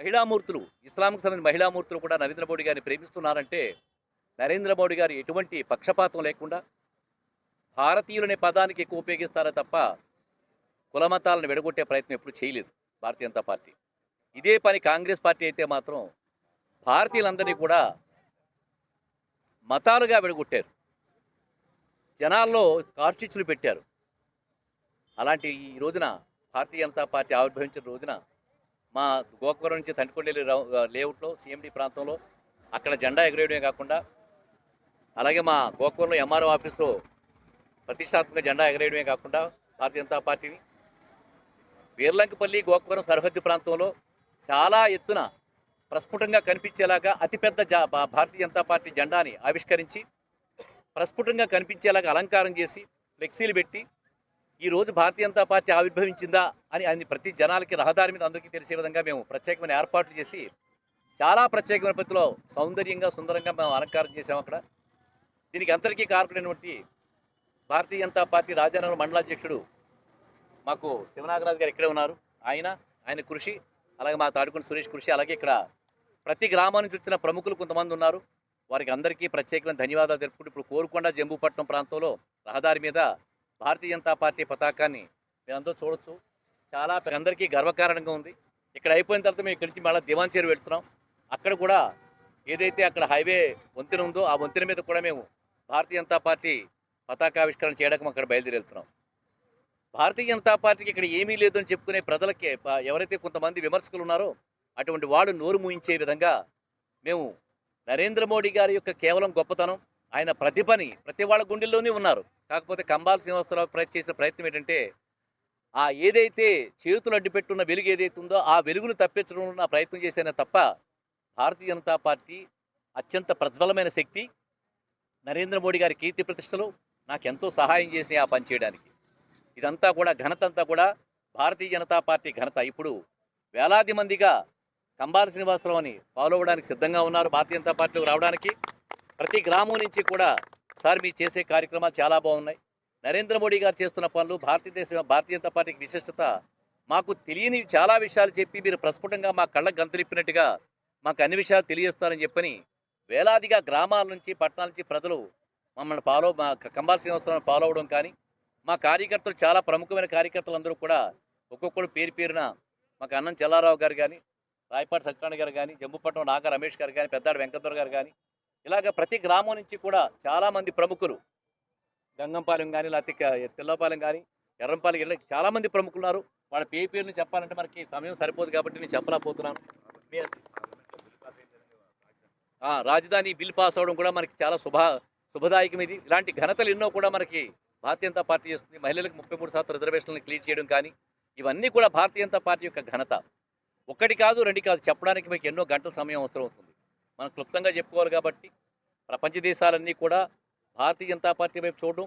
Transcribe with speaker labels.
Speaker 1: మహిళామూర్తులు, ఇస్లాంకి సంబంధించిన మహిళామూర్తులు కూడా నరేంద్ర మోడీ గారిని ప్రేమిస్తున్నారంటే, నరేంద్ర మోడీ గారు ఎటువంటి పక్షపాతం లేకుండా భారతీయులనే పదానికి ఎక్కువ ఉపయోగిస్తారే తప్ప, కులమతాలను విడగొట్టే ప్రయత్నం ఎప్పుడు చేయలేదు భారతీయ జనతా పార్టీ. ఇదే పని కాంగ్రెస్ పార్టీ అయితే మాత్రం భారతీయులందరినీ కూడా మతాలుగా విడగొట్టారు. జనాల్లో కార్చిచ్చులు పెట్టారు. అలాంటి ఈ రోజున భారతీయ జనతా పార్టీ ఆవిర్భవించిన రోజున మా గోకవరం నుంచి తంటికొండేలి లేఅవుట్లో సీఎండీ ప్రాంతంలో అక్కడ జెండా ఎగరేయడమే కాకుండా, అలాగే మా గోకవరంలో ఎంఆర్ఓ ఆఫీస్లో ప్రతిష్టాత్మక జెండా ఎగరేయడమే కాకుండా భారతీయ జనతా పార్టీని వీర్లంకపల్లి గోకవరం సరిహద్దు ప్రాంతంలో చాలా ఎత్తున ప్రస్ఫుటంగా కనిపించేలాగా అతిపెద్ద భారతీయ జనతా పార్టీ జెండాని ఆవిష్కరించి ప్రస్ఫుటంగా కనిపించేలాగా అలంకారం చేసి ఫ్లెక్సీలు పెట్టి ఈరోజు భారతీయ జనతా పార్టీ ఆవిర్భవించిందా అని అన్ని ప్రతి జనాలకి రహదారి మీద అందరికీ తెలిసే విధంగా మేము ప్రత్యేకమైన ఏర్పాట్లు చేసి చాలా ప్రత్యేకమైన పద్ధతిలో సౌందర్యంగా సుందరంగా మేము అలంకారం చేసాము అక్కడ. దీనికి అందరికీ కారణమైనటువంటి భారతీయ జనతా పార్టీ రాజానగరం మండలాధ్యక్షుడు మాకు శివనాగరాజు గారు ఇక్కడే ఉన్నారు. ఆయన కృషి, అలాగే మా తాడుకొండ సురేష్ కృషి, అలాగే ఇక్కడ ప్రతి గ్రామం నుంచి వచ్చిన ప్రముఖులు కొంతమంది ఉన్నారు. వారికి అందరికీ ప్రత్యేకమైన ధన్యవాదాలు తెలుపుకుంటూ ఇప్పుడు కోరుకొండ జంబూపట్నం ప్రాంతంలో రహదారి మీద భారతీయ జనతా పార్టీ పతాకాన్ని మీరందరూ చూడొచ్చు. చాలా అందరికీ గర్వకారణంగా ఉంది. ఇక్కడ అయిపోయిన తర్వాత మేము ఇక్కడి నుంచి మళ్ళీ దివాన్చేరు వెళ్తున్నాం. అక్కడ కూడా ఏదైతే అక్కడ హైవే వంతెన ఉందో ఆ వంతెన మీద కూడా మేము భారతీయ జనతా పార్టీ పతాకావిష్కరణ చేయడానికి అక్కడ బయలుదేరి వెళ్తున్నాం. భారతీయ జనతా పార్టీకి ఇక్కడ ఏమీ లేదని చెప్పుకునే ప్రజలకి ఎవరైతే కొంతమంది విమర్శకులు ఉన్నారో అటువంటి వాళ్ళు నోరు మూయించే విధంగా మేము నరేంద్ర మోడీ గారి యొక్క కేవలం గొప్పతనం, ఆయన ప్రతిభని ప్రతి వాళ్ళ గుండెల్లోనే ఉన్నారు. కాకపోతే కంబాల శ్రీనివాసరావు చేసిన ప్రయత్నం ఏంటంటే ఏదైతే చేతులు అడ్డుపెట్టున్న వెలుగు ఏదైతే ఉందో ఆ వెలుగును తప్పించడం ప్రయత్నం చేసేనే తప్ప భారతీయ జనతా పార్టీ అత్యంత ప్రజ్వలమైన శక్తి. నరేంద్ర మోడీ గారి కీర్తి ప్రతిష్టలు నాకెంతో సహాయం చేసి ఆ పని చేయడానికి. ఇదంతా కూడా ఘనత అంతా కూడా భారతీయ జనతా పార్టీ ఘనత. ఇప్పుడు వేలాది మందిగా కంబాల శ్రీనివాసరావుని ఫాలో అవ్వడానికి సిద్ధంగా ఉన్నారు. భారతీయ జనతా పార్టీలోకి రావడానికి ప్రతి గ్రామం నుంచి కూడా సార్ మీరు చేసే కార్యక్రమాలు చాలా బాగున్నాయి, నరేంద్ర మోడీ గారు చేస్తున్న పనులు, భారతీయ జనతా పార్టీకి విశిష్టత, మాకు తెలియని చాలా విషయాలు చెప్పి మీరు ప్రస్ఫుటంగా మా కళ్ళకు గంతులిప్పినట్టుగా మాకు అన్ని విషయాలు తెలియజేస్తారని చెప్పని వేలాదిగా గ్రామాల నుంచి పట్టణాల నుంచి ప్రజలు మమ్మల్ని మా కంబాల శ్రీనివాసరావుని ఫాలో అవ్వడం కానీ, మా కార్యకర్తలు చాలా ప్రముఖమైన కార్యకర్తలు అందరూ కూడా ఒక్కొక్కరు పేరు పేరున మాకు అన్నం చెల్లారావు గారు కానీ, రాయపాటి సత్యనారాయణ గారు కానీ, జంబుపట్నం నాగా రమేష్ గారు కానీ, పెద్దాడు వెంకటరావు గారు కానీ, ఇలాగ ప్రతి గ్రామం నుంచి కూడా చాలామంది ప్రముఖులు, గంగంపాలెం కానీ, లేకపోతే తెల్లపాలెం కానీ, ఎర్రంపాలెం ఇలా చాలామంది ప్రముఖులు ఉన్నారు. వాళ్ళ పేరుని చెప్పాలంటే మనకి సమయం సరిపోదు కాబట్టి నేను చెప్పలేకపోతున్నాను. రాజధాని బిల్ పాస్ అవ్వడం కూడా మనకి చాలా శుభదాయకం. ఇది ఇలాంటి ఘనతలు ఎన్నో కూడా మనకి భారతీయ జనతా పార్టీ చేస్తుంది. మహిళలకు 33% రిజర్వేషన్లను క్లియర్ చేయడం కానీ, ఇవన్నీ కూడా భారతీయ జనతా పార్టీ యొక్క ఘనత. ఒకటి కాదు రెండు కాదు, చెప్పడానికి మీకు ఎన్నో గంటల సమయం అవసరం అవుతుంది. మనం క్లుప్తంగా చెప్పుకోవాలి కాబట్టి ప్రపంచ దేశాలన్నీ కూడా భారతీయ జనతా పార్టీ వైపు చూడడం,